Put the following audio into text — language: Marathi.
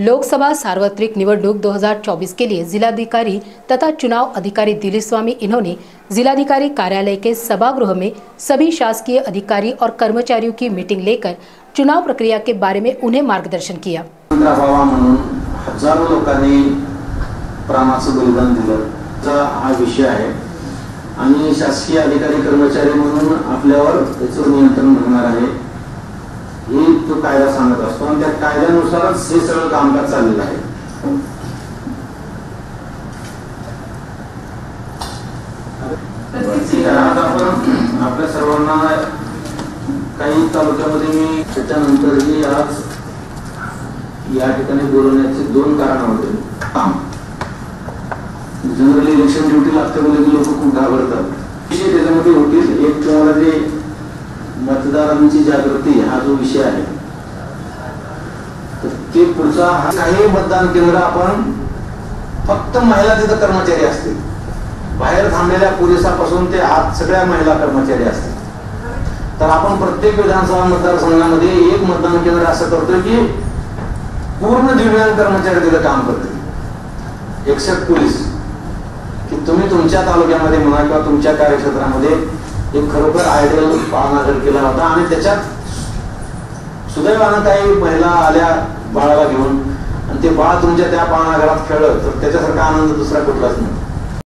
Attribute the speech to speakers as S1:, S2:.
S1: लोकसभा सार्वत्रिक निवडणूक 2024 के लिए जिलाधिकारी तथा चुनाव अधिकारी दिलीप स्वामी इन्होंने जिलाधिकारी कार्यालय के सभागृह में सभी शासकीय अधिकारी और कर्मचारियों की मीटिंग लेकर चुनाव प्रक्रिया के बारे में उन्हें मार्गदर्शन किया।
S2: हजारों लोकांनी प्राणाचं बलिदान दिलं हा विषय आहे आणि शासकीय अधिकारी कर्मचारी म्हणून आपल्यावर त्याचं नियंत्रण होणार आहे ही तो कायदा सांगत असतो आणि त्या कायद्यानुसारच हे सगळं कामकाज चाललेलं आहे। आता आपण आपल्या सर्वांना काही तालुक्यामध्ये मी त्याच्यानंतरही आज या ठिकाणी बोलवण्याचे दोन कारण होते। जनरली इलेक्शन ड्यूटी लागते म्हणजे लोक खूप घाबरतात। विषय त्याच्यामध्ये होतील एक तुम्हाला जे मतदारांची जागृती हा जो विषय आहे तर ते पुढचा काही मतदान केंद्र आपण फक्त महिला तिथे कर्मचारी असतील, बाहेर थांबलेल्या पोलिसांपासून ते आत सगळ्या महिला कर्मचारी असतील। तर आपण प्रत्येक विधानसभा मतदारसंघामध्ये एक मतदान केंद्र असं करतोय की पूर्ण दिव्यांग कर्मचारी तिथे काम करतील एक्सेप्ट पोलीस, की तुम्ही तुमच्या तालुक्यामध्ये म्हणा किंवा तुमच्या कार्यक्षेत्रामध्ये एक खरोखर आयडियल पाळणाघर केला होता आणि त्याच्यात सुदैवानं काही महिला आल्या बाळाला घेऊन आणि ते बाळ तुमच्या त्या पाळणाघरात खेळलं तर त्याच्यासारखा आनंद दुसरा कुठलाच नाही।